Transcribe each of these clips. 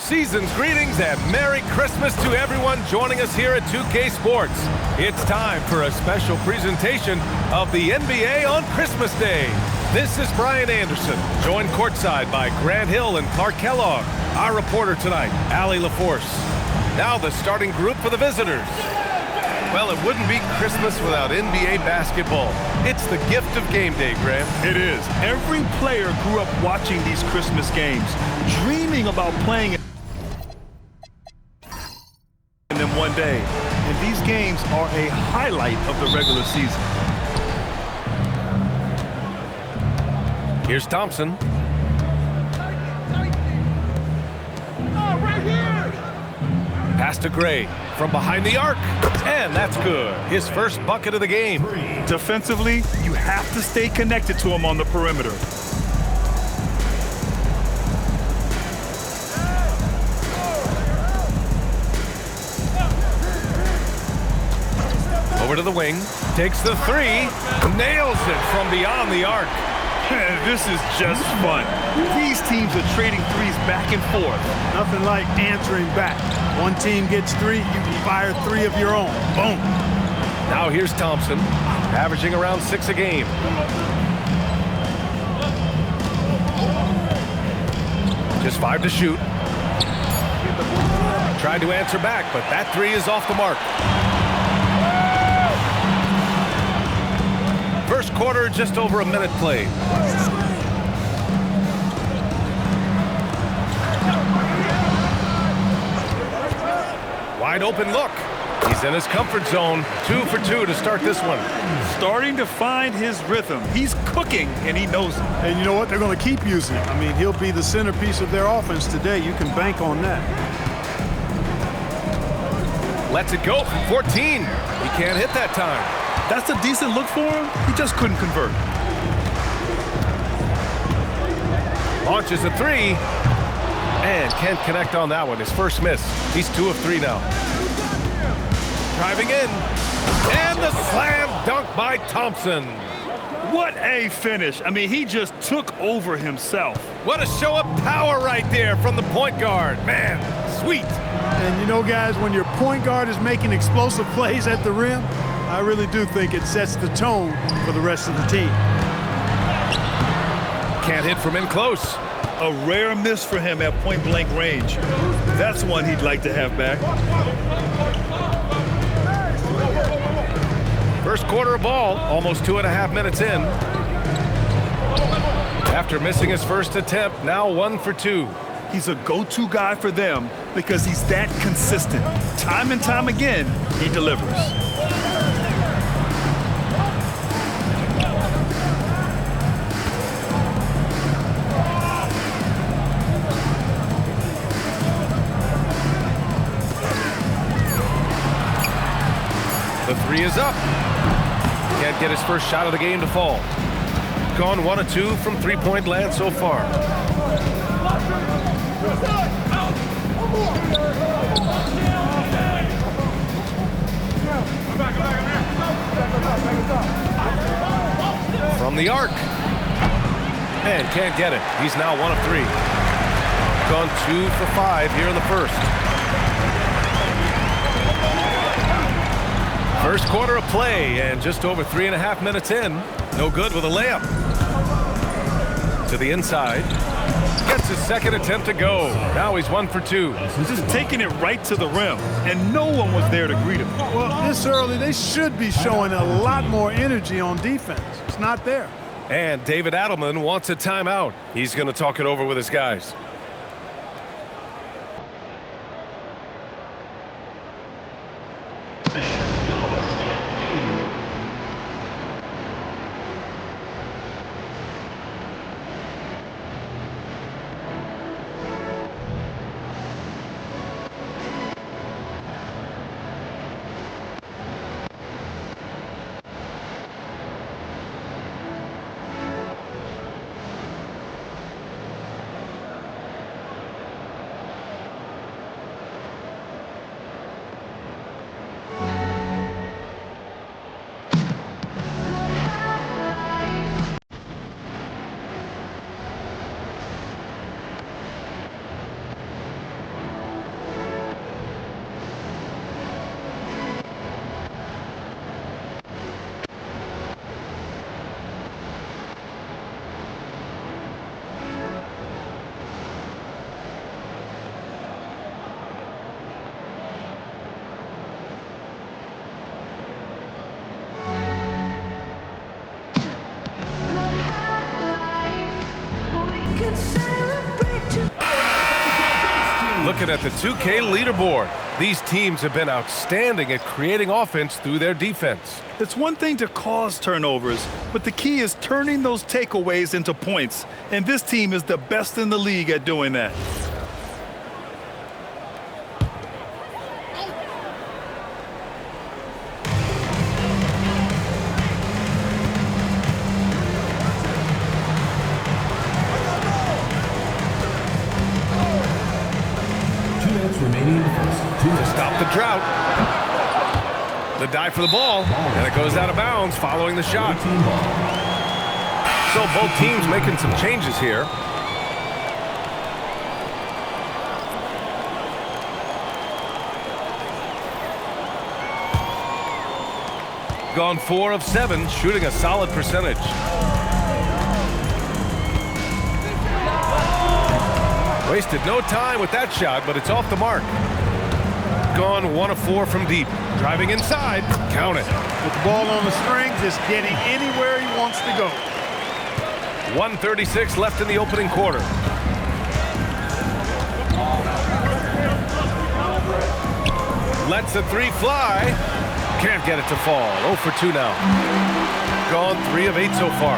season's greetings and Merry Christmas to everyone joining us here at 2K Sports. It's time for a special presentation of the NBA on Christmas Day. This is Brian Anderson, joined courtside by Grant Hill and Clark Kellogg. Our reporter tonight, Allie LaForce. Now the starting group for the visitors. Well, it wouldn't be Christmas without NBA basketball. It's the gift of game day, Grant. It is. Every player grew up watching these Christmas games, dreaming about playing in them one day. And these games are a highlight of the regular season. Here's Thompson. Pass to Gray from behind the arc, and that's good. His first bucket of the game. Defensively, you have to stay connected to him on the perimeter. Over to the wing, takes the three, nails it from beyond the arc. This is just fun. These teams are trading threes back and forth. Nothing like answering back. One team gets three, you can fire three of your own. Boom. Now here's Thompson, averaging around 6 a game. Just 5 to shoot. Tried to answer back, but that three is off the mark. First quarter, just over a minute played. Wide open look. He's in his comfort zone. 2 for 2 to start this one. Starting to find his rhythm. He's cooking, and he knows it. And you know what? They're going to keep using it. I mean, he'll be the centerpiece of their offense today. You can bank on that. Lets it go from 14. He can't hit that time. That's a decent look for him. He just couldn't convert. Launches a three. And can't connect on that one. His first miss. He's 2 of 3 now. Driving in. And the slam dunk by Thompson. What a finish. I mean, he just took over himself. What a show of power right there from the point guard. Man, sweet. And you know, guys, when your point guard is making explosive plays at the rim, I really do think it sets the tone for the rest of the team. Can't hit from in close. A rare miss for him at point-blank range. That's one he'd like to have back. First quarter of ball, almost 2.5 minutes in. After missing his first attempt, now 1 for 2. He's a go-to guy for them because he's that consistent. Time and time again, he delivers. The three is up. Can't get his first shot of the game to fall. Gone 1 of 2 from three-point land so far. From the arc. And can't get it. He's now 1 of 3. Gone 2 for 5 here in the first. First quarter of play, and just over 3.5 minutes in. No good with a layup. To the inside. Gets his second attempt to go. Now he's 1 for 2. Just taking it right to the rim, and no one was there to greet him. Well, this early, they should be showing a lot more energy on defense. It's not there. And David Adelman wants a timeout. He's going to talk it over with his guys. Looking at the 2K leaderboard, these teams have been outstanding at creating offense through their defense. It's one thing to cause turnovers, but the key is turning those takeaways into points. And this team is the best in the league at doing that. To stop the drought. The dive for the ball, and it goes out of bounds following the shot. So both teams making some changes here. Gone 4 of 7, shooting a solid percentage. Wasted no time with that shot, but it's off the mark. Gone 1 of 4 from deep. Driving inside. Count it. With the ball on the string, just getting anywhere he wants to go. 1:36 left in the opening quarter. Lets the 3 fly. Can't get it to fall. 0 for 2 now. Gone 3 of 8 so far.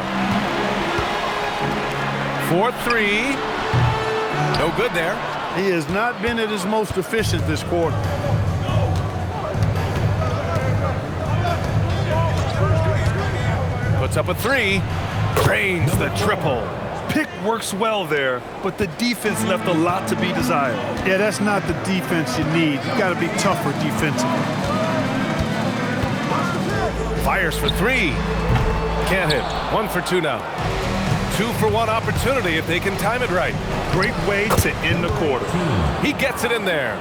4-3. No good there. He has not been at his most efficient this quarter. Puts up a 3. Drains the triple. Pick works well there, but the defense left a lot to be desired. Yeah, that's not the defense you need. You got to be tougher defensively. Fires for 3. Can't hit. 1 for 2 now. 2 for 1 opportunity if they can time it right. Great way to end the quarter. He gets it in there.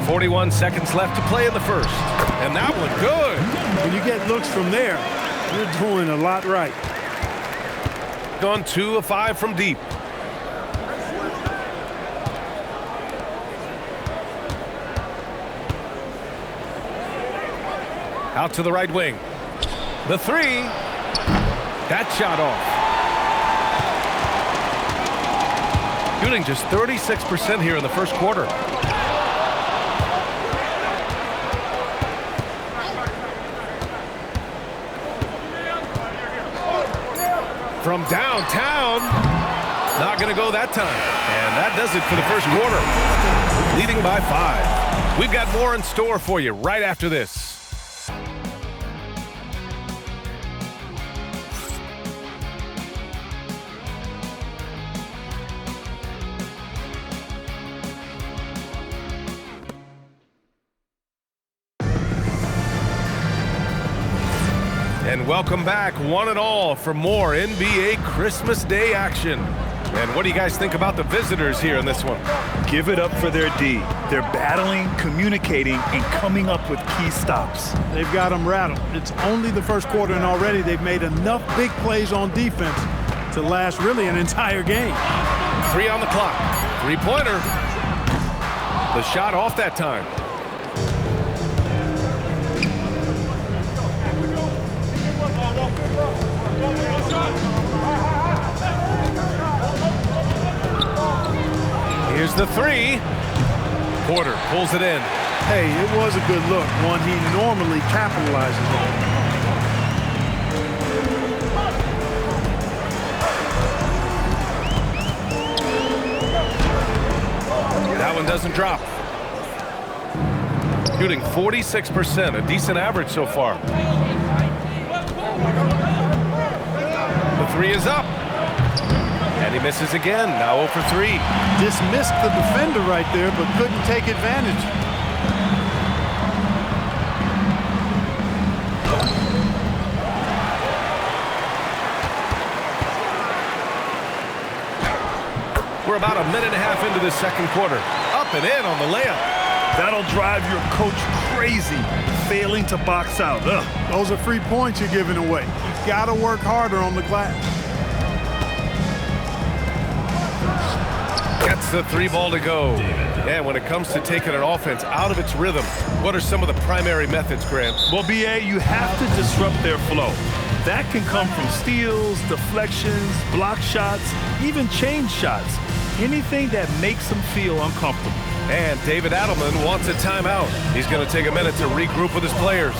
41 seconds left to play in the first. And that one good. When you get looks from there, you're doing a lot right. Gone 2 of 5 from deep. Out to the right wing. The 3. That shot off. Shooting just 36% here in the first quarter. From downtown. Not going to go that time. And that does it for the first quarter. Leading by 5. We've got more in store for you right after this. And welcome back, one and all, for more NBA Christmas Day action. And what do you guys think about the visitors here in this one? Give it up for their D. They're battling, communicating, and coming up with key stops. They've got them rattled. It's only the first quarter, and already they've made enough big plays on defense to last really an entire game. 3 on the clock. 3-pointer. The shot off that time. Here's the 3. Porter pulls it in. Hey, it was a good look, one he normally capitalizes on. That one doesn't drop. Shooting 46%, a decent average so far. The 3 is up. And he misses again, now 0 for 3. Dismissed the defender right there, but couldn't take advantage. We're about a minute and a half into this second quarter. Up and in on the layup. That'll drive your coach crazy, failing to box out. Ugh. Those are free points you're giving away. You've got to work harder on the glass. Gets the 3 ball to go. And when it comes to taking an offense out of its rhythm, what are some of the primary methods, Grant? Well, BA, you have to disrupt their flow. That can come from steals, deflections, block shots, even change shots. Anything that makes them feel uncomfortable. And David Adelman wants a timeout. He's going to take a minute to regroup with his players.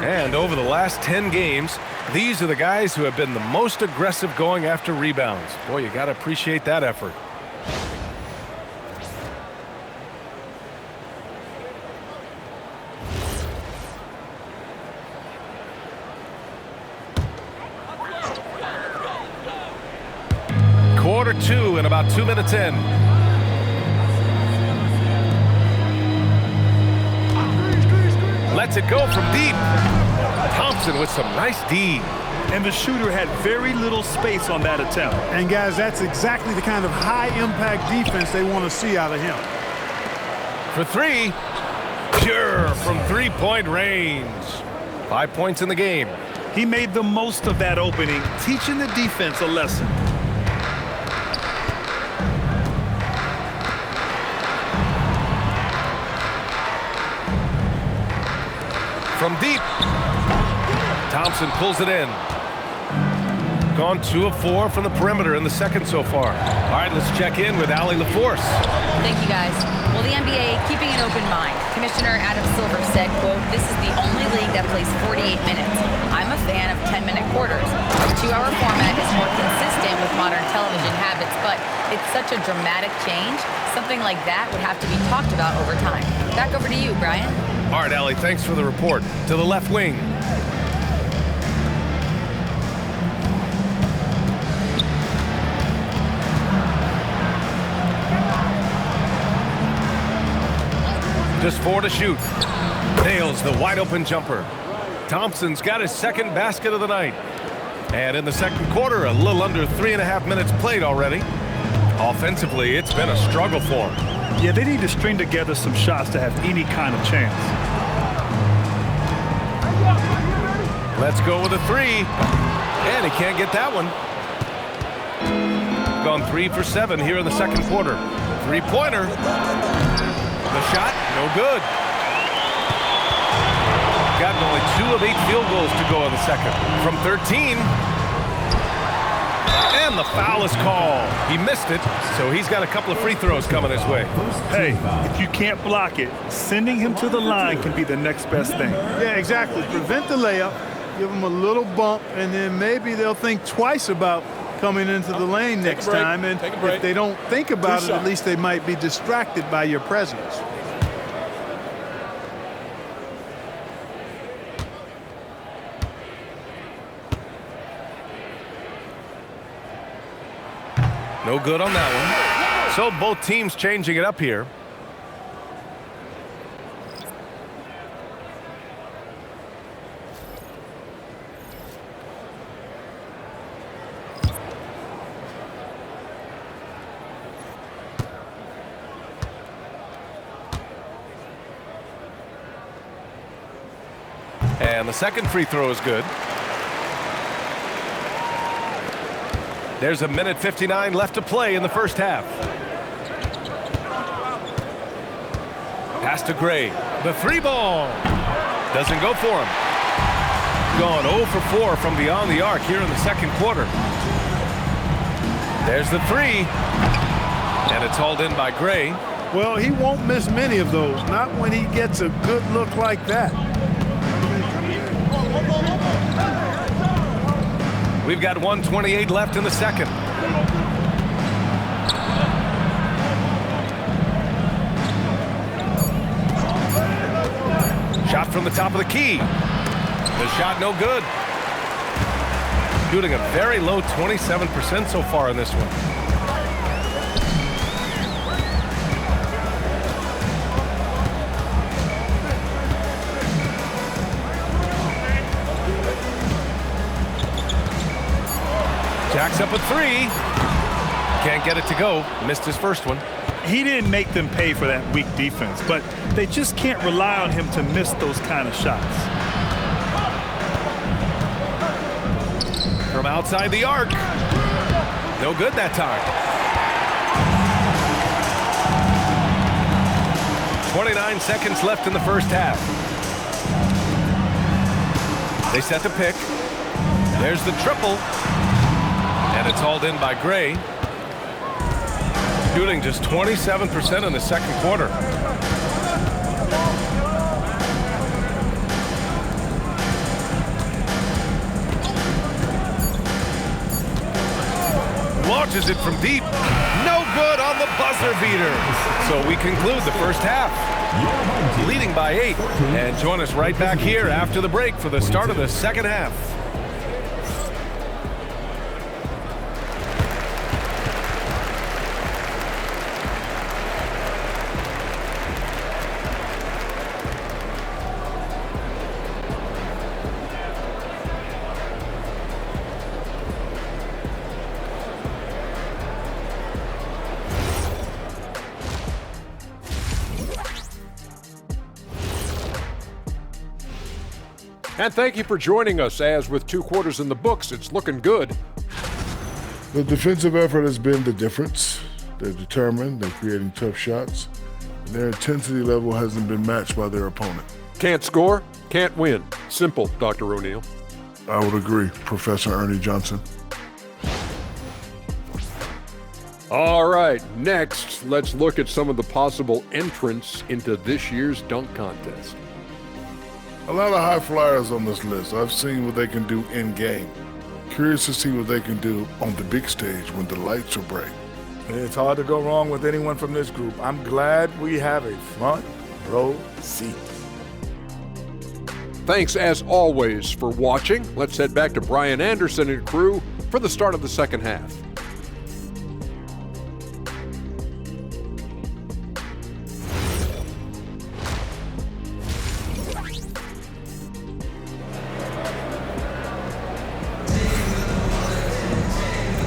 And over the last 10 games, these are the guys who have been the most aggressive going after rebounds. Boy, you got to appreciate that effort. Quarter two and about 2 minutes in. Lets it go from deep. Thompson with some nice D. And the shooter had very little space on that attempt. And guys, that's exactly the kind of high-impact defense they want to see out of him. For three, pure from three-point range. 5 points in the game. He made the most of that opening, teaching the defense a lesson. From deep, Thompson pulls it in. Gone 2 of 4 from the perimeter in the second so far. All right, let's check in with Allie LaForce. Thank you, guys. Well, the NBA keeping an open mind. Commissioner Adam Silver said, quote, "This is the only league that plays 48 minutes. I'm a fan of 10-minute quarters. The 2-hour format is more consistent with modern television habits, but it's such a dramatic change. Something like that would have to be talked about over time." Back over to you, Brian. All right, Allie, thanks for the report. To the left wing. Just 4 to shoot. Nails the wide-open jumper. Thompson's got his second basket of the night. And in the second quarter, a little under 3.5 minutes played already. Offensively, it's been a struggle for him. Yeah, they need to string together some shots to have any kind of chance. Let's go with a 3. And he can't get that one. Gone 3 for 7 here in the second quarter. Three-pointer. The shot, no good. Gotten only 2 of 8 field goals to go in the second. From 13. And the foul is called. He missed it, so he's got a couple of free throws coming his way. Hey, if you can't block it, sending him to the line can be the next best thing. Yeah, exactly. Prevent the layup, give them a little bump, and then maybe they'll think twice about coming into the lane next time. And if they don't think about it, at least they might be distracted by your presence. No good on that one. So both teams changing it up here. And the second free throw is good. There's a minute 59 left to play in the first half. Pass to Gray. The 3 ball. Doesn't go for him. Gone 0 for 4 from beyond the arc here in the second quarter. There's the 3. And it's hauled in by Gray. Well, he won't miss many of those, not when he gets a good look like that. We've got 1:28 left in the second. Shot from the top of the key. The shot no good. Shooting a very low 27% so far in this one. Jacks up a three. Can't get it to go. Missed his first one. He didn't make them pay for that weak defense, but they just can't rely on him to miss those kind of shots. From outside the arc. No good that time. 29 seconds left in the first half. They set the pick. There's the triple. And it's hauled in by Gray. Shooting just 27% in the second quarter. Launches it from deep. No good on the buzzer beater. So we conclude the first half. Leading by 8. And join us right back here after the break for the start of the second half. And thank you for joining us, as with 2 quarters in the books, it's looking good. The defensive effort has been the difference. They're determined, they're creating tough shots, and their intensity level hasn't been matched by their opponent. Can't score, can't win. Simple, Dr. O'Neill. I would agree, Professor Ernie Johnson. All right, next, let's look at some of the possible entrants into this year's dunk contest. A lot of high flyers on this list. I've seen what they can do in game. Curious to see what they can do on the big stage when the lights are bright. It's hard to go wrong with anyone from this group. I'm glad we have a front row seat. Thanks, as always, for watching. Let's head back to Brian Anderson and crew for the start of the second half.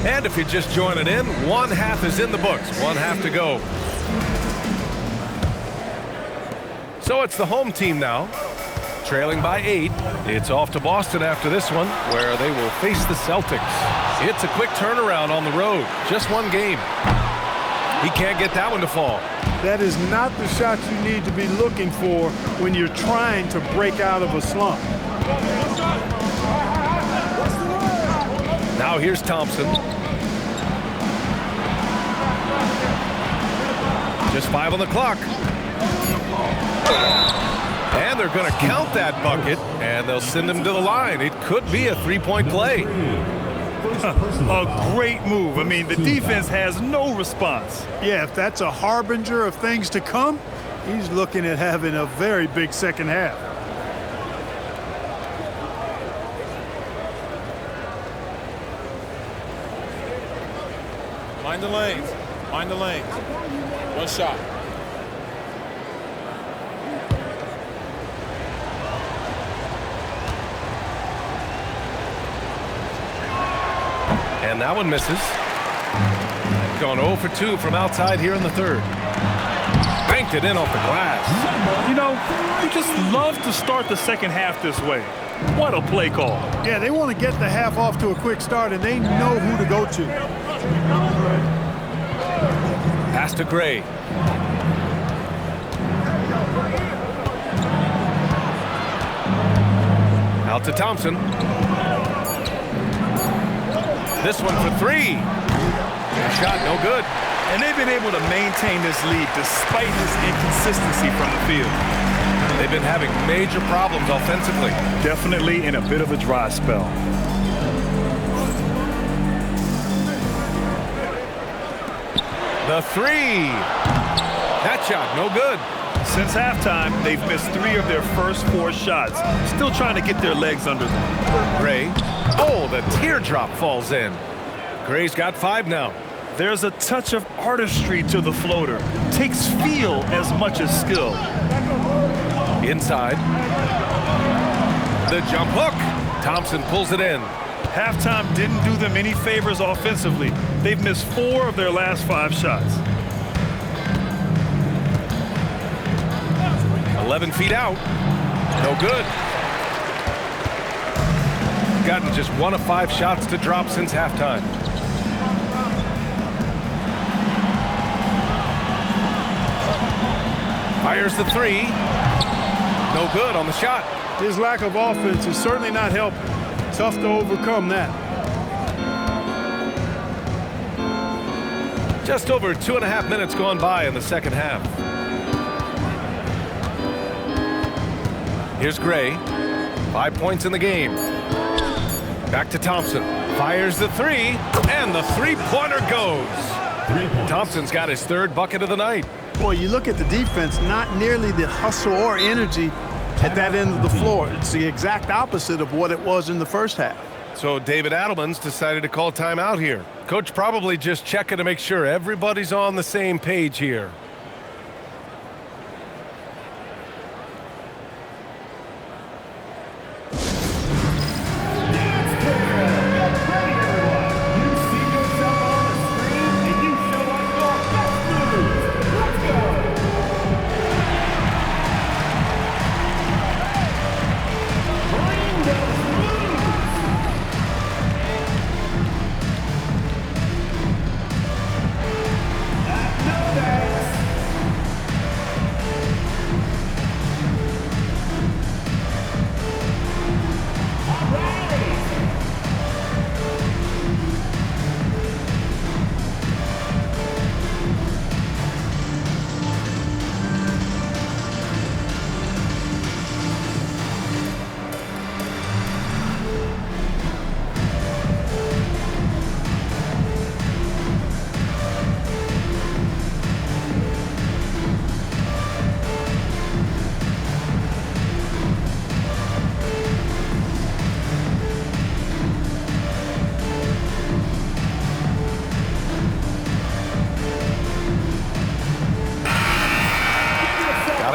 And if you're just joining in, one half is in the books, one half to go. So it's the home team now, trailing by 8. It's off to Boston after this one, where they will face the Celtics. It's a quick turnaround on the road, just one game. He can't get that one to fall. That is not the shot you need to be looking for when you're trying to break out of a slump. Now here's Thompson. Just 5 on the clock. And they're going to count that bucket, and they'll send him to the line. It could be a 3-point play. A great move. I mean, the defense has no response. Yeah, if that's a harbinger of things to come, he's looking at having a very big second half. Mind the lanes. Mind the lanes. One shot. And that one misses. Going 0 for 2 from outside here in the third. Banked it in off the glass. You know, you just love to start the second half this way. What a play call. Yeah, they want to get the half off to a quick start, and they know who to go to. Pass to Gray. Out to Thompson. This one for 3. Shot no good. And they've been able to maintain this lead despite his inconsistency from the field. They've been having major problems offensively. Definitely in a bit of a dry spell. The three. That shot, no good. Since halftime, they've missed 3 of their first 4 shots. Still trying to get their legs under them. Gray. Oh, the teardrop falls in. Gray's got 5 now. There's a touch of artistry to the floater. Takes feel as much as skill. Inside. The jump hook. Thompson pulls it in. Halftime didn't do them any favors offensively. They've missed 4 of their last 5 shots. 11 feet out. No good. Gotten just 1 of 5 shots to drop since halftime. Fires the 3. No good on the shot. His lack of offense is certainly not helping. Tough to overcome that. Just over 2.5 minutes gone by in the second half. Here's Gray. 5 points in the game. Back to Thompson. Fires the 3, and the 3-pointer goes. Thompson's got his 3rd bucket of the night. Boy, you look at the defense, not nearly the hustle or energy at that end of the floor. It's the exact opposite of what it was in the first half. So David Adelman's decided to call timeout here. Coach probably just checking to make sure everybody's on the same page here.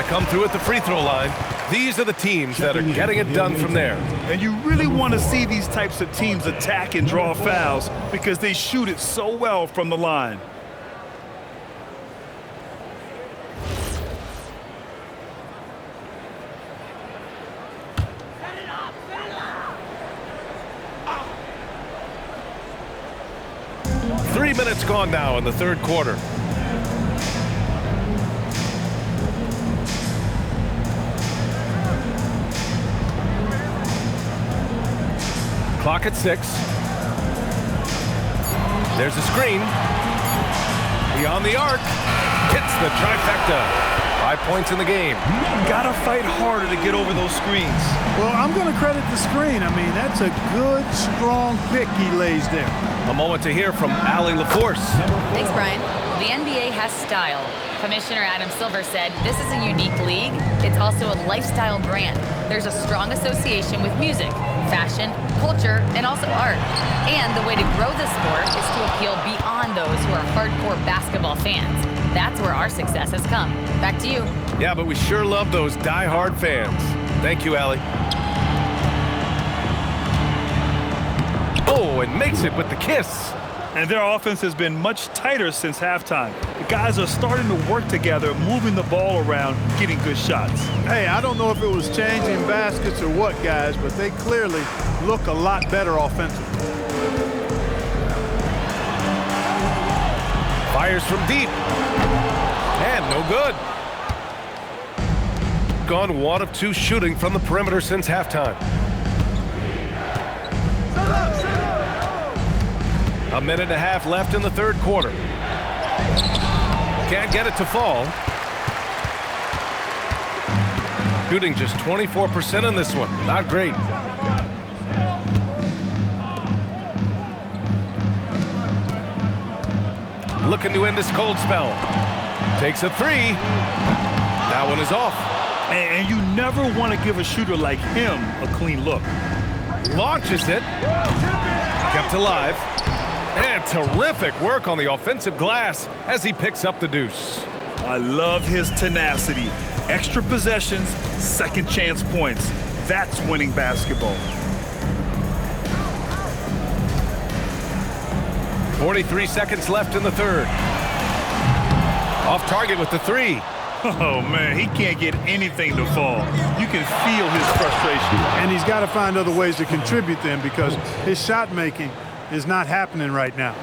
Come through at the free throw line. These are the teams that are getting it done from there. And you really want to see these types of teams attack and draw fouls because they shoot it so well from the line. Three minutes gone now in the 3rd quarter. Clock at 6. There's a screen. Beyond the arc. Hits the trifecta. 5 points in the game. Gotta fight harder to get over those screens. Well, I'm going to credit the screen. I mean, that's a good, strong pick he lays there. A moment to hear from Allie LaForce. Thanks, Brian. The NBA has style. Commissioner Adam Silver said this is a unique league. It's also a lifestyle brand. There's a strong association with music, fashion, culture, and also art. And the way to grow the sport is to appeal beyond those who are hardcore basketball fans. That's where our success has come. Back to you. Yeah, but we sure love those die-hard fans. Thank you, Allie. Oh, and makes it with the kiss. And their offense has been much tighter since halftime. The guys are starting to work together, moving the ball around, getting good shots. Hey, I don't know if it was changing baskets or what, guys, but they clearly look a lot better offensively. Fires from deep. And no good. Gone 1 of 2 shooting from the perimeter since halftime. A minute and a half left in the 3rd quarter. Can't get it to fall. Shooting just 24% in this one. Not great. Looking to end this cold spell. Takes a three. That one is off. And you never want to give a shooter like him a clean look. Launches it. Kept alive. And terrific work on the offensive glass as he picks up the deuce. I love his tenacity. Extra possessions, second chance points. That's winning basketball. 43 seconds left in the third. Off target with the three. Oh, man, he can't get anything to fall. You can feel his frustration. And he's got to find other ways to contribute them because his shot making is not happening right now.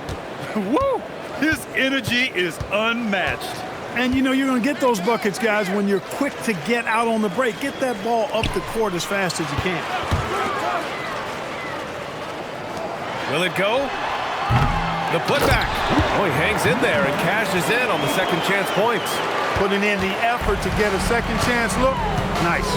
Woo! His energy is unmatched. And, you know, you're going to get those buckets, guys, when you're quick to get out on the break. Get that ball up the court as fast as you can. Will it go? The putback. Oh, he hangs in there and cashes in on the second chance points. Putting in the effort to get a second chance look. Nice.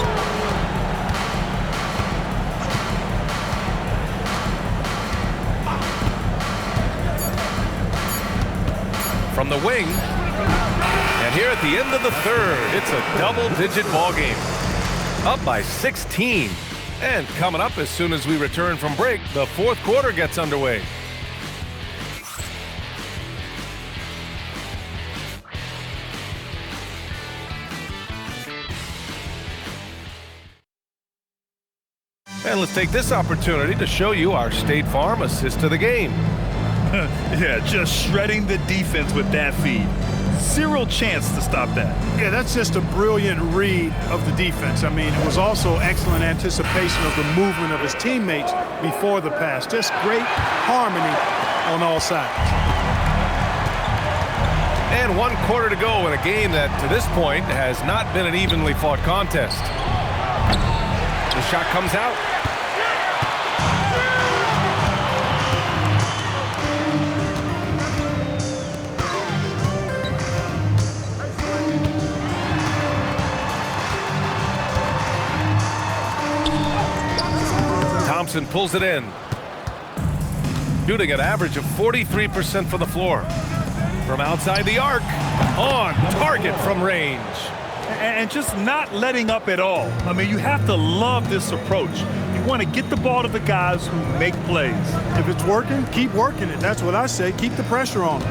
From the wing. And here at the end of the third, it's a double-digit ball game. Up by 16. And coming up as soon as we return from break, the fourth quarter gets underway. And let's take this opportunity to show you our State Farm assist to the game. Yeah, just shredding the defense with that feed. Zero chance to stop that. Yeah, that's just a brilliant read of the defense. I mean, it was also excellent anticipation of the movement of his teammates before the pass. Just great harmony on all sides. And 1 quarter to go in a game that, to this point, has not been an evenly fought contest. The shot comes out. Thompson pulls it in. Shooting an average of 43% from the floor. From outside the arc, on target from range. And just not letting up at all. I mean, you have to love this approach. You want to get the ball to the guys who make plays. If it's working, keep working it. That's what I say. Keep the pressure on.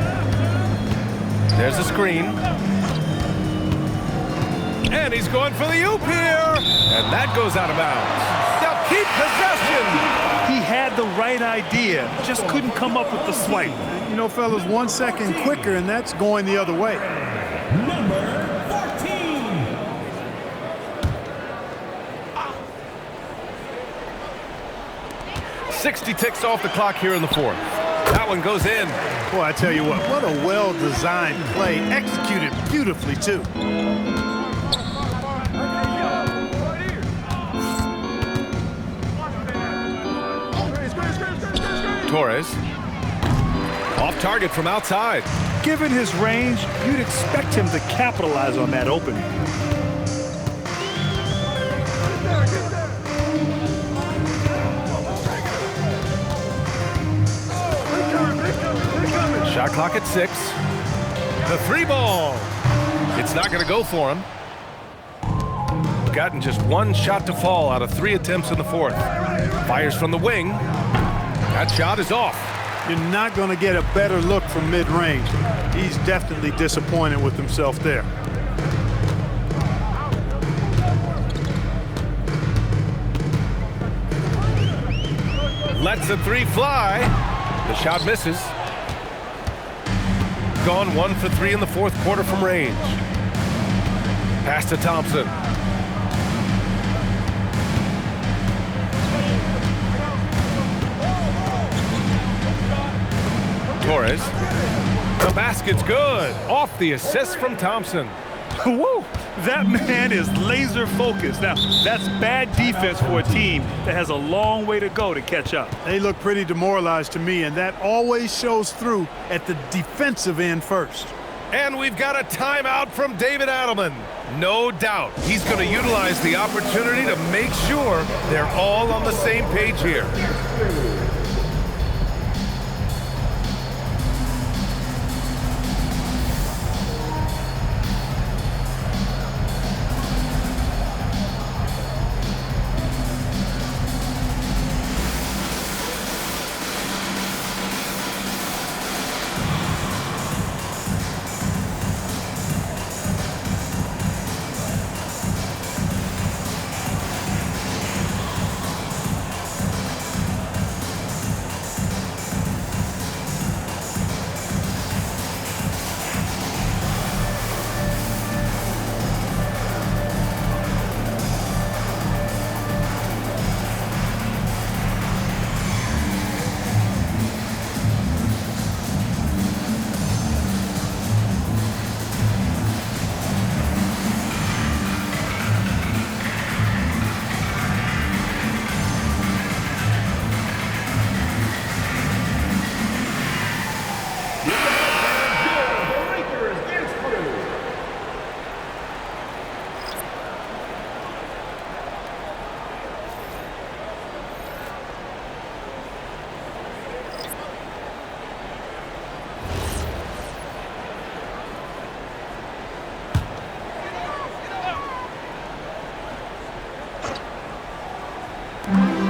There's a screen. And he's going for the oop here. And that goes out of bounds. They'll keep possession. He had the right idea, just couldn't come up with the swipe. You know, fellas, 1 second quicker, and that's going the other way. Number 14. 60 ticks off the clock here in the fourth. That one goes in. Boy, I tell you what a well-designed play, executed beautifully, too. Torres. Off target from outside. Given his range, you'd expect him to capitalize on that opening. Shot clock at 6. The three ball. It's not going to go for him. Gotten just 1 shot to fall out of 3 attempts in the fourth. Fires from the wing. That shot is off. You're not going to get a better look from mid-range. He's definitely disappointed with himself there. Lets the three fly. The shot misses. Gone 1 for 3 in the fourth quarter from range. Pass to Thompson. Torres. The basket's good. Off the assist from Thompson. Woo! That man is laser focused. Now, that's bad defense for a team that has a long way to go to catch up. They look pretty demoralized to me, and that always shows through at the defensive end first. And we've got a timeout from David Adelman. No doubt he's going to utilize the opportunity to make sure they're all on the same page here.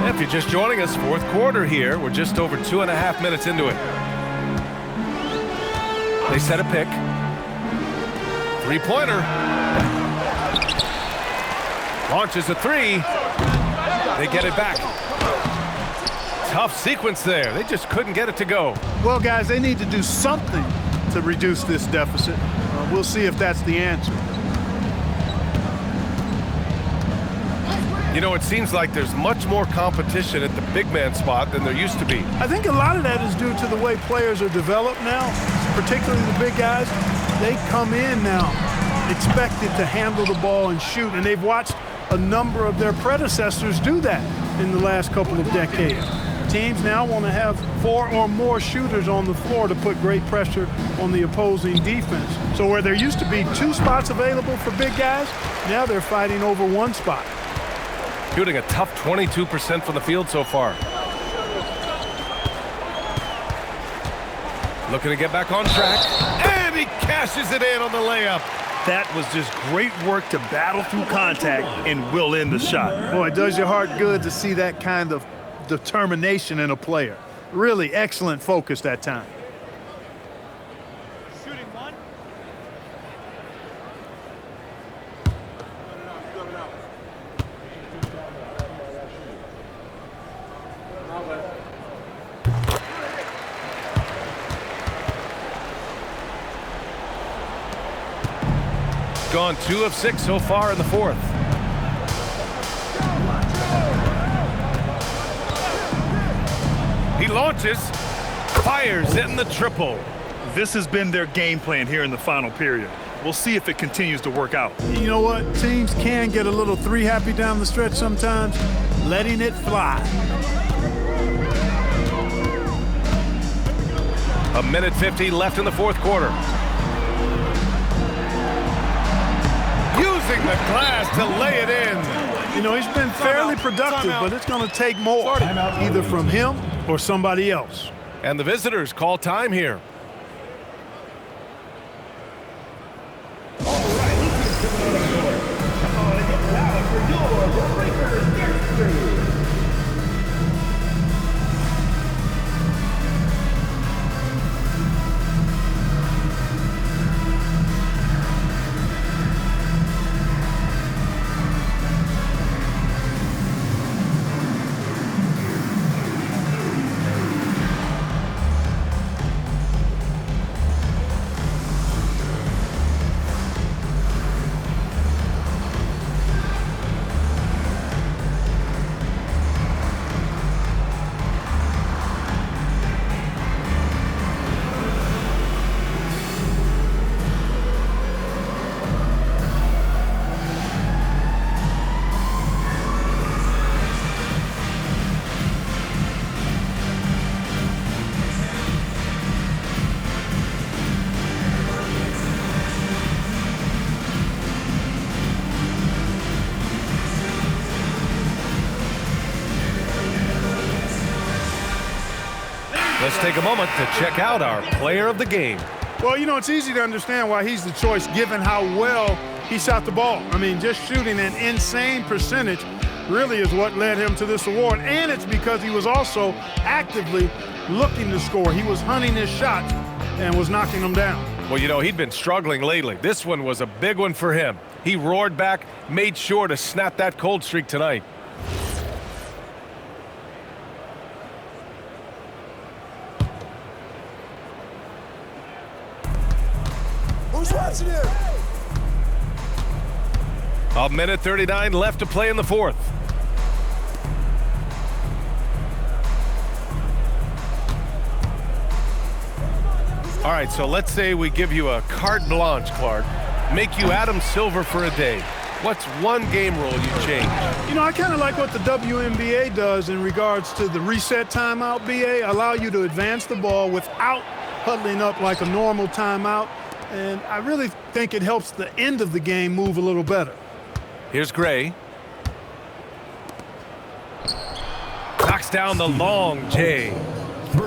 If you're just joining us, fourth quarter here. We're just over 2.5 minutes into it. They set a pick. Three-pointer. Launches a three. They get it back. Tough sequence there. They just couldn't get it to go. Well, guys, they need to do something to reduce this deficit. We'll see if that's the answer. You know, it seems like there's much more competition at the big man spot than there used to be. I think a lot of that is due to the way players are developed now, particularly the big guys. They come in now expected to handle the ball and shoot, and they've watched a number of their predecessors do that in the last couple of decades. Teams now want to have 4 or more shooters on the floor to put great pressure on the opposing defense. So where there used to be 2 spots available for big guys, now they're fighting over 1 spot. Shooting a tough 22% from the field so far. Looking to get back on track. And he cashes it in on the layup. That was just great work to battle through contact and will in the shot. Boy, it does your heart good to see that kind of determination in a player. Really excellent focus that time. Shooting one. Gone 2 of 6 so far in the fourth. He launches, fires in the triple. This has been their game plan here in the final period. We'll see if it continues to work out. You know what? Teams can get a little 3 happy down the stretch sometimes, letting it fly. A minute 50 left in the fourth quarter. Using the glass to lay it in. You know, he's been fairly productive, but it's going to take more, either from him or somebody else. And the visitors call time here. Let's take a moment to check out our player of the game. Well, you know, it's easy to understand why he's the choice given how well he shot the ball. I mean, just shooting an insane percentage really is what led him to this award. And it's because he was also actively looking to score. He was hunting his shots and was knocking them down. Well, you know, he'd been struggling lately. This one was a big one for him. He roared back, made sure to snap that cold streak tonight. Who's watching him? A minute 39 left to play in the fourth. All right, so let's say we give you a carte blanche, Clark. Make you Adam Silver for a day. What's one game rule you change? You know, I kind of like what the WNBA does in regards to the reset timeout, BA. Allow you to advance the ball without huddling up like a normal timeout. And I really think it helps the end of the game move a little better. Here's Gray. Knocks down the long J.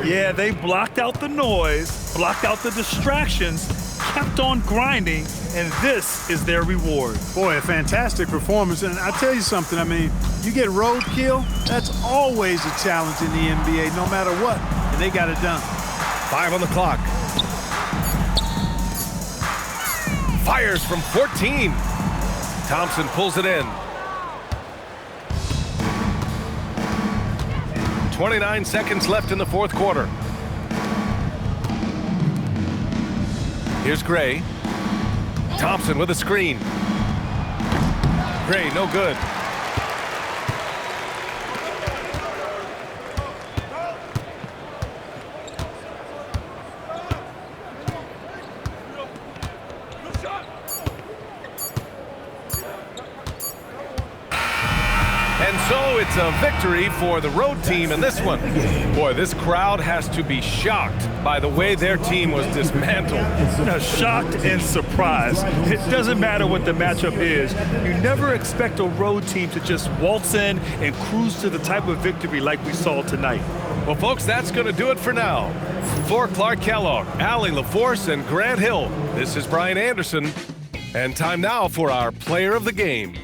Yeah, they blocked out the noise, blocked out the distractions, kept on grinding, and this is their reward. Boy, a fantastic performance. And I tell you something, I mean, you get roadkill, that's always a challenge in the NBA, no matter what. And they got it done. 5 on the clock. Fires from 14. Thompson pulls it in. 29 seconds left in the fourth quarter. Here's Gray. Thompson with a screen. Gray, no good. And so it's a victory for the road team in this one. Boy, this crowd has to be shocked by the way their team was dismantled. Shocked and surprised. It doesn't matter what the matchup is. You never expect a road team to just waltz in and cruise to the type of victory like we saw tonight. Well, folks, that's going to do it for now. For Clark Kellogg, Allie LaForce, and Grant Hill, this is Brian Anderson. And time now for our player of the game.